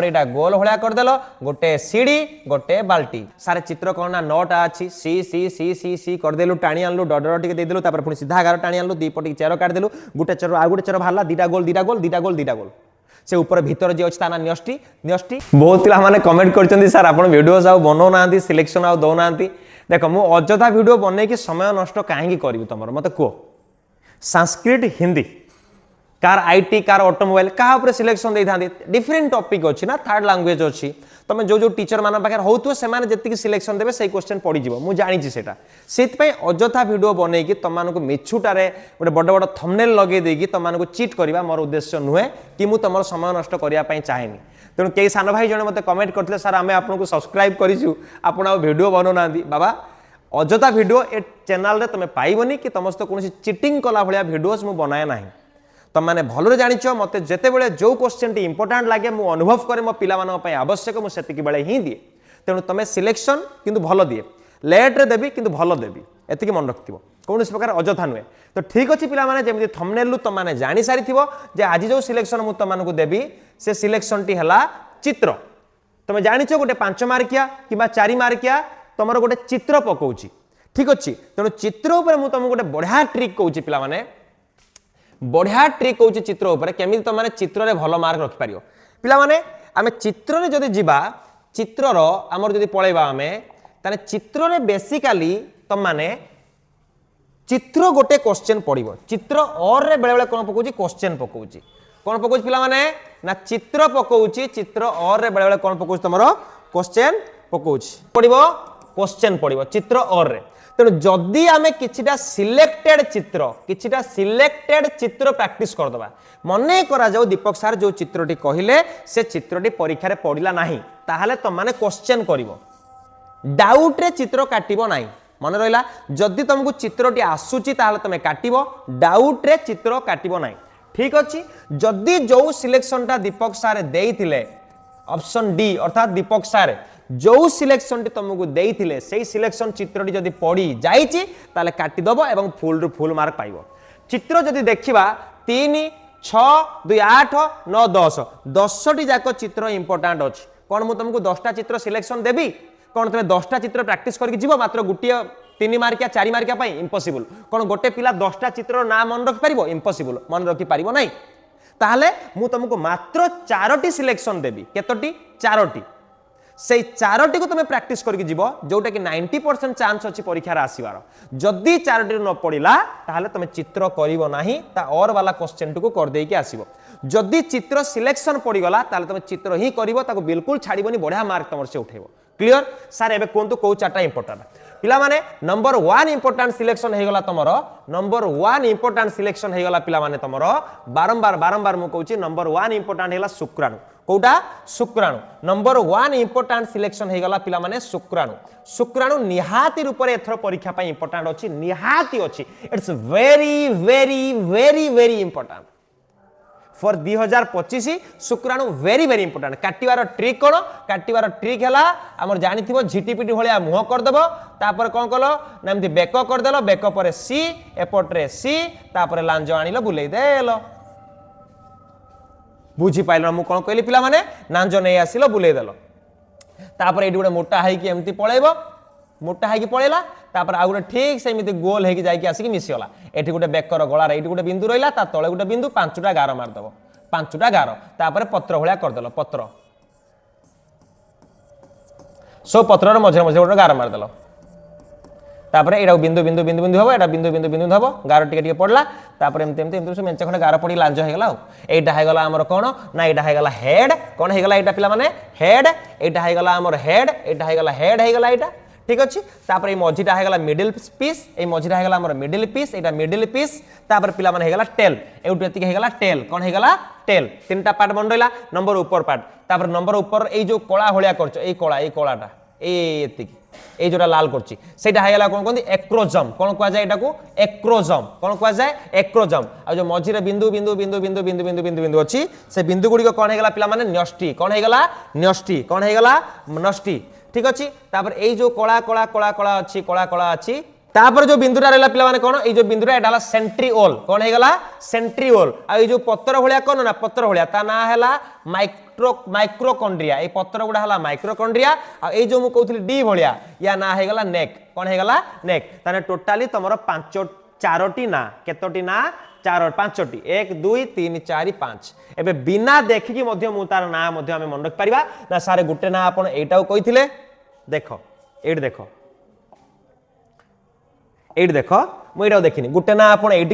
एटा गोल भलिया करदेल गोटे सीढ़ी गोटे बाल्टी सारे चित्र कौन ना 9टा अच्छी सी सी सी सी सी करदेलु टाणी आनलु डर टिके देदेलु तापर पुणी सीधा गार टाणी आनलु दी पटी चेर काटिदेलु गोटे चेर आ गोटे चेर बाहरला दीटा गोल दीटा गोल दीटा गोल दीटा गोल से ऊपर भीतर जे अछि ताना न्यष्टि न्यष्टि बहुत पिला माने कमेंट करचंदी सर आपण वीडियोस आ बनो नांती सिलेक्शन आ दो नांती देखो मु अजथा वीडियो बनै कि समय नष्ट काहे करबी तमर मते को Sanskrit Hindi car IT car automobile कहा ऊपर सिलेक्शन दे थांदी डिफरेंट टॉपिक अछि ना थर्ड लैंग्वेज अछि तमे जो जो टीचर माना पाखे होतु से माने जति सिलेक्शन देबे सही क्वेश्चन पड़ी जिवो मु जानि छि सेटा सेत पय अजथा वीडियो बनै कि तम मानको मिछुटारे गोटे बड़ बड़ थंबनेल लगे देगी तम मानको चीट करबा मोर उद्देश्य नुहे कि मु तमर समय नष्ट करिया पय चाहेनी तेणु कई सान भाई जने मते कमेंट करथिले सर आमे आपनको सब्सक्राइब करिछु आपण आ वीडियो बनो नांदी बाबा अजथा वीडियो ए चैनल रे तमे पाइबनी कि तमस्त कोनसी चीटिंग कला भलिया वीडियोस मु बनाय नाही तुम मैंने भलरे जानिच मत जिते बड़े जो क्वेश्चन टी इंपोर्टाट लगे मु अनुभव करे मो पिला मानन पय आवश्यक मु सेतिकी बेले ही दिए तेणु तुम सिलेक्शन किंतु भल दिए लेट रे देबी किंतु भल देबी एतिकी मन रखिथिबो कौन प्रकार अजथा नुहे तो ठीक अच्छे पिला माने जेमि थंबनेल तुम मैंने जानि सारिथिबो जे आज जो सिलेक्शन मु तुम मानकु देबी से सिलेक्शन टी हला चित्र तुम जानिच गोटे 5 मार्किया किबा 4 मार्किया तुमर गोटे चित्र पकोउची ठीक अच्छे तेणु चित्र ऊपर मु तुमको गोटे बढ़िया ट्रिक कहूची पिला माने बढ़िया ट्रिक कौच चित्र उपर केमी तुम मैंने चित्र रे भल मार्क रखि पारियो पिला माने आमे चित्र रे जदि जिबा चित्रर आमर जदि पळेबा आमे ताने चित्र रे बेसिकली तुम माने चित्र गोटे क्वेश्चन पड़िबो चित्र और रे बेले बेले कोन पकोउची क्वेश्चन पकोउची कोन पकोउची पिला माने ना चित्र पकोउची चित्र और रे बेले बेले कोन पकोउची तमरो क्वेश्चन पकोउची पड़िबो क्वेश्चन पड़िबो चित्र और रे तेणु जदि आमे किछिटा सिलेक्टेड चित्र प्रैक्टिस करदबा मने करा जाऊ दीपक सर जो चित्रटी कहिले से चित्रटी परीक्षा रे पड़िला नाही ताहाले तुम माने क्वेश्चन करिवो डाउट रे चित्र काटिबो नाही मन रहिला जदि तुमको चित्रटी आसुची ताहाले तुमे काटिबो डाउट रे चित्र काटिबो नाही ठीक अछि जदि जो सिलेक्शनटा दीपक सर देइथिले ऑप्शन डी अर्थात दीपक सर जो सिलेक्शन टी तुमको देइथिले सेही सिलेक्शन चित्रटी जदि पड़ी जाइछि ताले काटि दबो एवं फुल रु फुल मार्क पाइबो चित्र जदि देखिबा 3 6 2 8 9 10 10 टी जाक चित्र इंपोर्टेंट अछि कोन मु तुमको 10टा चित्र सिलेक्शन देबी कोन तमे 10टा चित्र प्रैक्टिस करके जीवो मात्र गुटिया 3 मार्किया 4 मार्किया पई इम्पॉसिबल कोन गोटे पिला 10टा चित्र ना मन रखि परिबो इम्पॉसिबल मन रखि परिबो नै ताहले मु तुमको मात्र 4टी सिलेक्शन देबी केतोटी 4टी से 4टी को तुम प्रैक्टिस करके जीव जोटा कि 90% चांस अच्छी परीक्षा आसबार जदि 4टी न पड़ा ताहले तुम चित्र करिवो नाही ता और वाला क्वेश्चन को कर देके आसीबो जदि चित्र सिलेक्शन पड़ीगला ताहले तुम चित्र ही करिवो ताको बिल्कुल छाड़ीबनी बढ़िया मार्क तुम से उठेबो क्लियर सर एबे कोन तो को 4टा इंपोर्टेंट पिला माने नंबर 1 इंपोर्टेंट सिलेक्शन हे गला तमरो नंबर 1 इंपोर्टेंट सिलेक्शन हे गला पिला माने तमरो बारंबार मु कहूची नंबर 1 इंपोर्टेंट हेला शुक्राणु कोटा शुक्राणु नंबर 1 इंपोर्टेंट सिलेक्शन हे गला पिला माने शुक्राणु निहाती रूप रे एथर परीक्षा पई इंपोर्टेंट अछि निहाती अछि it's very very very very important for 2025 शुक्राणु वेरी वेरी इंपोर्टेंट काटिवार ट्रिक कोन काटिवार ट्रिक हैला हमर जानिथिबो झिटिपिटी भलिया मुह कर देबो तापर कोन कलो ना एमति बेक कर देलो बेक परे सी एपटरे सी तापर लांजो आनिलो बुलेई देलो बुझी पाइलो मु कोन कहली पिला माने लांजो नै आसिलो बुलेई देलो तापर एडी गुडे मोटा हाई कि एमति पळेबो मोटा हाई कि पळेला तापर आ गुडे ठीक सेमिति गोल हे कि जाई कि आसी कि मिसियला एठी गुडे बेकर गळार एठी गुडे बिंदु रहिला ता तळे गुडे बिंदु 5टा गार मार दबो 5टा गार तापर पत्र भलिया कर देलो पत्र सो पत्रर मझे मझे गुडे गार मार देलो तापर एडा बिंदु बिंदु बिंदु बिंदु हबो एडा बिंदु बिंदु बिंदु हबो गार टिके टिके पडला तापर एमते से मेंचे खंडे गार पडी लांजो हे गला एटा हे गला हमर कोन ना एटा हे गला हेड कोन हे गला एटा पिला माने हेड एटा हे गला हमर हेड एटा हे गला एटा ठीक अछि तापर ए मझीटा हे गला मिडिल पीस ए मझीटा हे गला हमर मिडिल पीस एटा मिडिल पीस तापर पिला माने हे गला टेल एउट एति हे गला टेल कोन हे गला टेल तीनटा पार्ट बंडैला नंबर ऊपर पार्ट तापर नंबर ऊपर ए जो कोळा होलिया करछ ए कोळाटा ए एति ए जोटा लाल करछि सेटा हे गला कोन कोन एक्रोजम कोन कोआ जाय एटा को एक्रोजम कोन कोआ जाय एक्रोजम आ जो मझी रे बिंदु बिंदु बिंदु बिंदु बिंदु बिंदु बिंदु बिंदु अछि से बिंदु गुडी को कोन हे गला पिला माने न्यष्टि कोन हे गला न्यष्टि कोन हे गला नष्टि ठीक अछि तापर ए जो कोळा कोळा कोळा कोळा अछि कोळा कोळा अछि तापर जो बिंदुटा रहला पिला माने कोन ए जो बिंदुटा एटा हला सेंट्रिओल कोन हे गला सेंट्रिओल आ ए जो पत्र होलिया कोन ना पत्र होलिया ता ना हला माइक्रोकॉन्ड्रिया ए पत्र गुड़ा हला माइक्रोकॉन्ड्रिया आ ए जो मु कहउथली डी भलिया या ना हे गला नेक कोन हे गला नेक ताने टोटली तमरो पांच चारोटी ना केतोटी ना चार पांचटी 1 2 3 4 5 एबे बिना देखिकी मध्य मु तार ना मध्य हमें मन रख परिबा ना सारे गुटे ना आपण एटाও कहिथिले देखो एट देखो एट देखो मुझे देखनी गोटे ना आप कही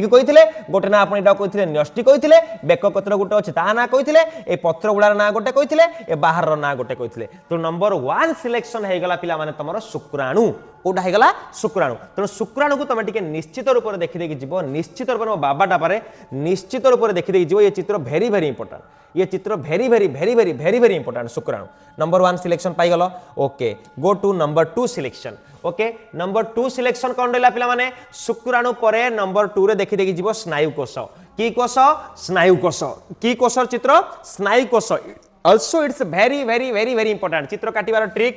गोटे ना आप कही न्यष्टि कही बेक कतर गोटे अच्छे ता ना कही ए पत्र गुड़ार ना गोटे कही ए बाहर ना गोटे कही तो नंबर 1 सिलेक्शन होगा पिला माने तुम शुक्राणु कौटा होगा शुक्राणु तेणु शुक्राणु को तुम टे निश्चित रूप से देखी देखी जीव निश्चित रूप मो बाबाटा पारे निश्चित रूप से देखी देखी जीव ये चित्र भेरी भेरी इंपोर्टेंट ये चित्र very very very very very very important शुक्राणु नंबर 1 सिलेक्शन पाइगल okay go to number 2 selection okay number 2 selection कौन रहा पिला माने शुक्राणु परे नंबर 2 रे देखी देखी जीव स्नायु कोश की कोश स्नायु कोश की कोशर चित्र स्नायु कोश also it's very very very very important चित्र काटिबार ट्रिक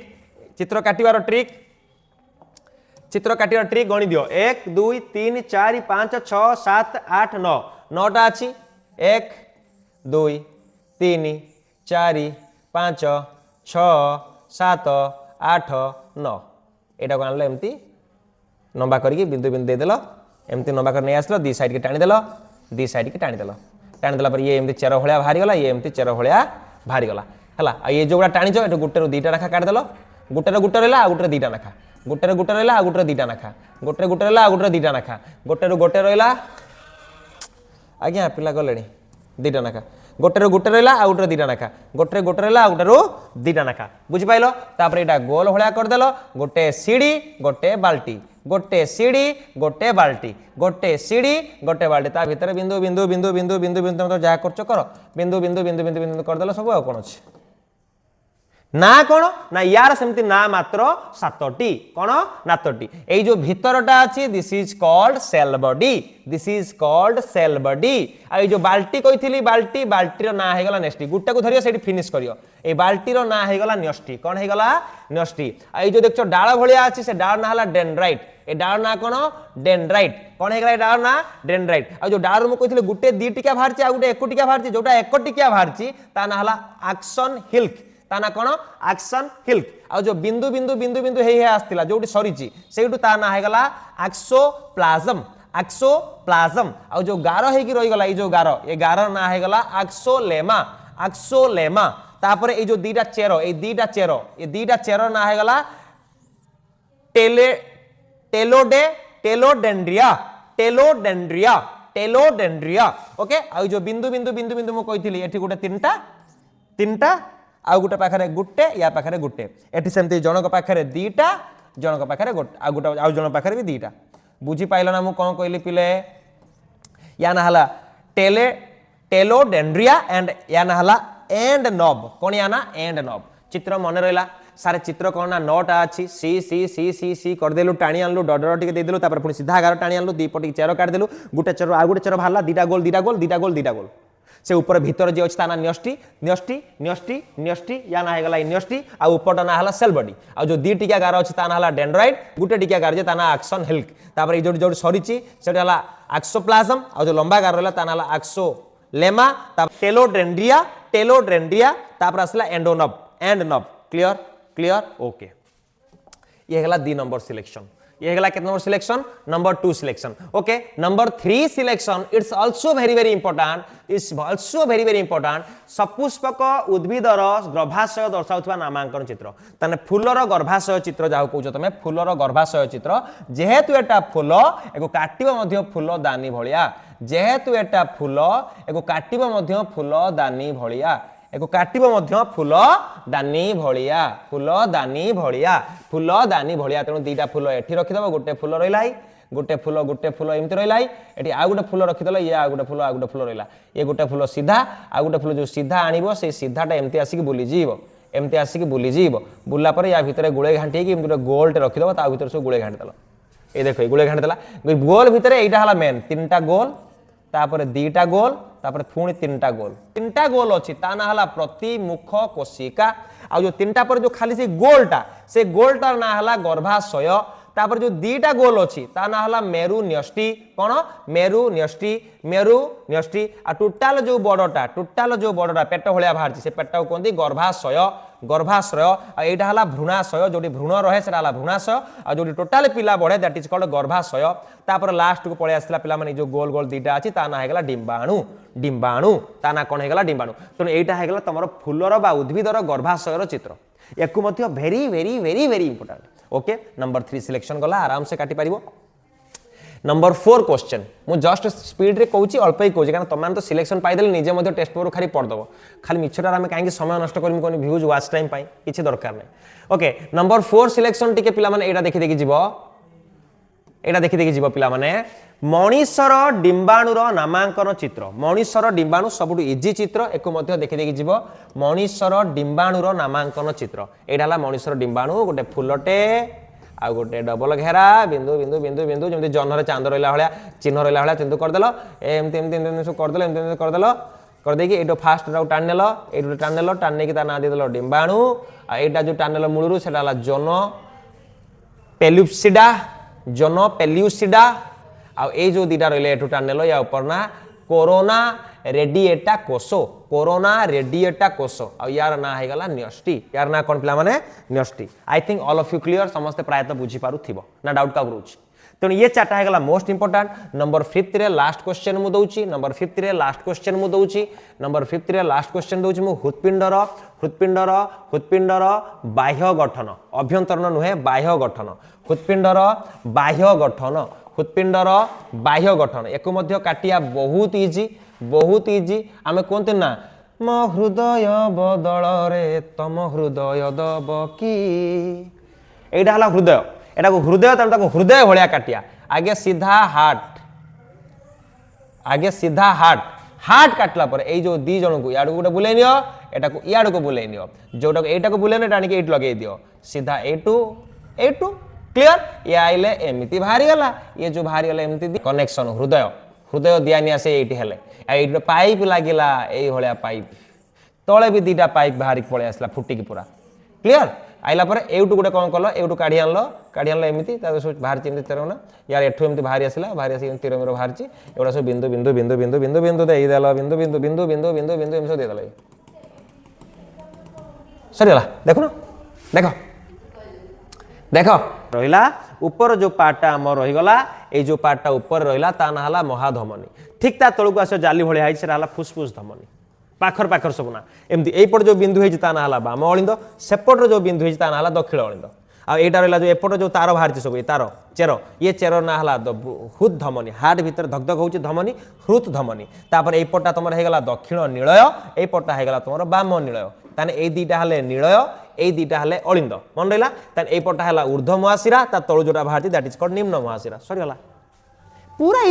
गणी दियो 1 2 3 4 5 6 7 8 9 9टा अछि 1 2 3 4 5 6 7 8 9 एटा को आनलो एमती नंबा करके बिंदु बिंदु दे देलो एमती नंबा कर नै आसलो दी साइड के टाणी देला पर ये एमती चेर भलिया भारी गला ये एमती चेर भलिया भारी गला हला आ ये जोगुडा टाणी जो एटो गुटे रो दीटा रेखा काट देलो गुटे रो गुटे रहला आ गुटे दीटा रेखा गुटे रो गुटे रहला आ गुटे दीटा रेखा गुटे रो गुटे रहला आ गुटे दीटा रेखा गुटे रो गुटे रहला आज्ञा पिला गलेनी दीटा रेखा गोटे रो गुटे रहला आ गुटे दीटा रेखा गोटे गुटे रहला आ गुटे रो दीटा रेखा बुझि पाइलो तापर एटा गोल भलिया कर देलो गोटे सीढ़ी गोटे बाल्टी गोटे सीढ़ी गोटे बाल्टी गोटे सीढ़ी गोटे बाल्टी ता भीतर बिंदु बिंदु बिंदु बिंदु बिंदु बिंदु मतलब जहा करछ करो बिंदु बिंदु बिंदु बिंदु बिंदु कर देलो सब आ कोन अछि ना कौन ना यार सेमती ना मात्र 7टी कौन ना 7टी ए जो भीतरटा अछि this is called cell body this is called cell body आ जो बाल्टी कहिथिली बाल्टी बाल्टीर ना हे गला नेस्टी गुट्टा को धरियो सेठी फिनिश करियो ए बाल्टीर ना हे गला न्यष्टि कौन हे गला न्यष्टि आ जो देखछो डाळ भलिया अछि से डाळ ना हला डेंड्राइट ए डाळ ना कोन डेंड्राइट कौन हे गला डाळ ना डेंड्राइट आ जो डाळ मु कहिथिले गुटे 2 टिका भारची आ गुटे 1 टिका भारची जोटा 1 टिका भारची ता ना हला एक्शन हिल्क ताना कोन एक्शन हिल्क आ जो बिंदु बिंदु बिंदु बिंदु हे आस्तिला जोटी सरीची सेठू ता ना हे गला एक्सोप्लाज्म आ जो गार हे की रही गला ए जो गार ए गार ना हे गला एक्सोलेमा तापर ए जो दीटा चेरो ना हे गला टेलोडेंड्रिया ओके आ जो बिंदु बिंदु बिंदु बिंदु मु कहिथिली एठी गुटे तीनटा आउ गोटे पाखरे गुटे या पाखरे गुटे एठी सेमती जनक पाखरे दीटा जनक पाखरे गोटे आ गोटे आउ जन पाखरे भी दीटा बुझी पाइलो ना मु कोन कहली पिले या ना हला टेलोडेंड्रिया एंड या ना हला एंड नॉब कोन या ना एंड नॉब चित्र मन रहला सारे चित्र कोन ना 9टा अछि सी सी सी सी सी कर देलु टाणी आनलु डडर टिके दे देलु तापर पुनी सीधा गार टाणी आनलु दी पटी चेरो काट देलु गुटे चेरो आ गुटे चेरो भाला दीटा गोल से ऊपर भीतर जे अछि ताना न्यष्टि न्यष्टि न्यष्टि न्यष्टि या ना हे गला न्यष्टि आ ऊपरटा ना हला सेल बॉडी आ जो दी टिका गार अछि ताना हला डेंड्राइट गुटे टिका गार जे ताना एक्शन हिल्क तापर ए जोडी जोडी सरीची सेटा हला एक्सोप्लाज्म आ जो लंबा गार रहला ताना हला एक्सोलेमा तापर टेलोडेंड्रिया तापर असला एंड नॉब क्लियर ओके ये हला दी नंबर सिलेक्शन ये हला कितना number selection number 2 selection okay number 3 selection it's also very very important सपुष्पक उद्भिदर गर्भाशय दर्शाउथवा नामांकन चित्र तने फूलर गर्भाशय चित्र जाहो कहउछ तमे फूलर गर्भाशय चित्र जेहेतु एटा फूल एको काटिबो मध्ये फूल दानी भलिया जेहेतु एटा फूल एको काटिबो मध्ये फूल दानी भलिया एको काटिबो मध्ये फूल दानी भलिया तेणु दीटा फूल एठी रखिदबो गोटे फूल रहिलाई गोटे फूल एमती रहिलाई एठी आ गोटे फूल रखिदलो ये आ गोटे फूल रहिला ये गोटे फूल सीधा आ गोटे फूल जो सीधा आनिबो से सीधाटा एमती आसिक बुली जीवो बुल्ला पर या भितरे गुळे घांटी कि एमती गोलटे रखिदबो ता भितर सब गुळे घांटी देलो ए देखो ए गुळे घांटी देला गोल भितरे एइटा हला मेन तीनटा गोल तापर दीटा गोल तापर पुणी तीनटा गोल अछि ता ना हला प्रतिमुख कोशिका आ जो तीनटा पर जो खाली से गोलटा ना हला गर्भाशय तापर जो दीटा गोल अच्छी ता ना हला मेरु न्यष्टि कौन मेरु न्यष्टि आ टोटाल जो बड़टा पेट भलिया बाहर से पेट को कहते गर्भाशय आ एटा हला भ्रूणाशय जोटी भ्रूण रहे से भ्रूणाशय आ जोटी टोटाल पिला बढ़े दैट इज कॉल्ड गर्भाशय तापर लास्ट को पळे आसला पिला माने जो गोल गोल दीटा अछि ता ना हेगला डिंबाणु ता ना कोन हेगला डिंबाणु तो एटा हेगला तमरो फूलर बा उद्भिदर गर्भाशयर चित्र याकू मध्य very very very very important okay number 3 selection गला आराम से काटी पारिबो नंबर 4 क्वेश्चन मु जस्ट स्पीड रे कहूची अल्प ही कहूची कारण तुम तो सिलेक्शन पाई देले निजे मध्य टेस्ट पेपर खाली पढ़ दबो खाली मिछटार आमे काहे समय नष्ट करमी कोनी व्यूज वाच टाइम पाई किछि दरकार नै ओके नंबर 4 सिलेक्शन टिके पिला माने एटा देखि देखि जीव पिला माने मणिशर डिंबाणुर नामांकन चित्र मणिशर डिंबाणु सबुठु इजी चित्र एको मध्य देखि जीव मणिशर डिंबाणुर नामांकन चित्र एटा हला मणिशर डिंबाणु गोटे फुलटे आ गोटे डबल घेरा बिंदु बिंदु बिंदु बिंदु जमती जन्नर चांद रहिला भलिया चिन्ह रहिला भलिया चिंतु कर देलो एमती एमती एमती सब कर देलो एमती कर देलो कर देकी एटो फास्ट राउ टान नेलो एटो टान नेकी ता ना दे देलो डिंबाणु आ एटा जो टान नेलो मूलरू सेटा हला जन पेल्यूसिडा आ ए जो दीटा रहिले एटो टान नेलो या ऊपर ना कोरोना रेडिएटा कोसो आ यार ना हे गला न्यष्टि यार ना कोन पिला माने न्यष्टि I think all of you clear समस्त प्रायत बुझी पारु थिबो ना डाउट का करूची तेणु ये चार्टा है गला मोस्ट इंपोर्टेंट नंबर 5 रे लास्ट क्वेश्चन मु दउची नंबर 5 रे लास्ट क्वेश्चन दउची मु हृत्पिंडर बाह्य गठन अभ्यंतरण नुहे बाह्य गठन हृत्पिंडर बाह्य गठन एको मध्य काटिया बहुत इजी आमे कोनते ना मो हृदय बदल रे तम हृदय दब की एटा हला हृदय एटा को हृदय ताको हृदय भलिया काटिया आगे सीधा हार्ट काटला पर ए जो दी जन को याडू गोटे बुले नियो एटा को याडू को बुले नियो जोटा को एटा को बुले ने टाणी के एट लगे दियो सीधा ए2 क्लियर ये आइले एमिति भारी गला ये जो भारी गला एमिति कनेक्शन हृदय दियानिया से एटी हेले एटी पाइप लागिला एई होलिया पाइप तळे भी दीटा पाइप बाहरी पळे आसला फुटी की पूरा क्लियर आइला पर एउटु गुटे कोन कलो एउटु काढी आनलो एमिति ता सब बाहर चिंती तेरना यार एठु एमिति बाहरी आसी तिरमेर बाहरची एवडा सब बिंदु दे देलो बिंदु एमसो दे देलो सरीला देखो रहिला ऊपर जो पार्टा हम रहीगला ए जो पार्टा ऊपर रहिला ता ना हला महाधमनी ठीक ता तळकु आसे जाली भळी हाइ सेरा हला फुसफुस धमनी पाखर सबना एमती एपट जो बिंदु हेछि ता ना हला बाम अळिंद सेपट जो बिंदु हेछि ता ना हला दक्षिण अळिंद आ एटा रहिला जो एपट जो तार बाहरछि सब ए तार चेर ना हला हृद धमनी हार्ट भीतर धकधक होछि धमनी हृद धमनी तापर एपटा तमर हेगला दक्षिण निलय एपटा हेगला तमर बाम निलय ताने ए दीटा हले निलय ए दीटा हले अळिंद मन रहिला ताने एपटा हला ऊर्ध्व महाशिरा ता तळु जोटा बाहरछि दैट इज कॉल्ड निम्न महाशिरा सरी हला पूरा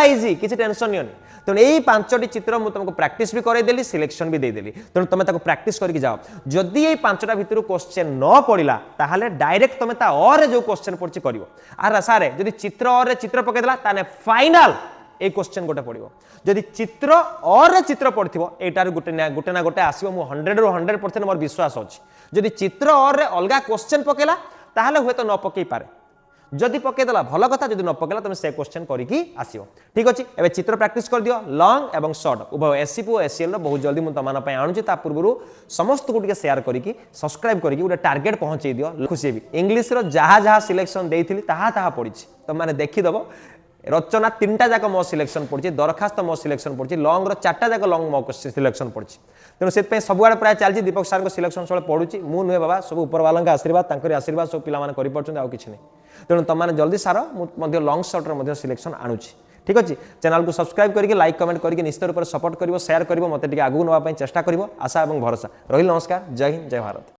इजी किसी टेंशन नियनि तेणु यही 5टी चित्र मुझे तुमको प्रैक्टिस भी करदेली सिलेक्शन भी देदेली तेणु तुम प्रैक्टिस करके जाओ जदि ये 5टा भितर क्वेश्चन न पड़ा ताहले डायरेक्ट तुम और जो क्वेश्चन पड़ी कर आर सारे जदि चित्र और चित्र पकईदेला ताने फाइनाल ए क्वेश्चन गोटे पड़ो जदि चित्र और चित्र पड़ो एटार गोटे ना गोटे आसो 100 ରୁ 100% मोर विश्वास अच्छी जदि चित्र और अलग क्वेश्चन पकेला ताहले हुए तो न पकई पारे जदि पकईदेला भल कथा जदि न पकेला तुम से क्वेश्चन करके आसो ठीक अच्छे एवं चित्र प्रैक्टिस कर दियो लॉन्ग एवं शॉर्ट उभय एससीपी और एससीएल बहुत जल्दी मुझे तुम आणुची ता पूर्व समस्त को शेयर करके सब्सक्राइब करके गोटे टार्गेट पहुंचे दियो खुशी भी इंग्लिश जहाँ जहाँ सिलेक्शन देती ताहा पड़ी तुम मैंने देखीदेव रचना 3टा जाक मो सिलेक्शन पड़ी दरखास्त मो सिलेक्शन पड़ी लॉन्ग 4टा जाक लॉन्ग मो सिलेक्शन पड़ी तेणु से सबुआड़े प्राय चलती दीपक सार को सिलेक्शन सब पढ़ुची मु नुहे बाबा सब ऊपर वाला आशीर्वाद आशीर्वाद सब पिला किसी नहीं तेणु तुम मैंने जल्दी सार मुझे लॉन्ग शॉर्ट सिलेक्शन आणुची ठीक अच्छे चैनल को सब्सक्राइब करके लाइक कमेंट करके निश्चित रूप से सपोर्ट कर शेयर कर मत आगू नापी चेष्टा कर आशा और भरोसा रही नमस्कार जय हिंद जय भारत।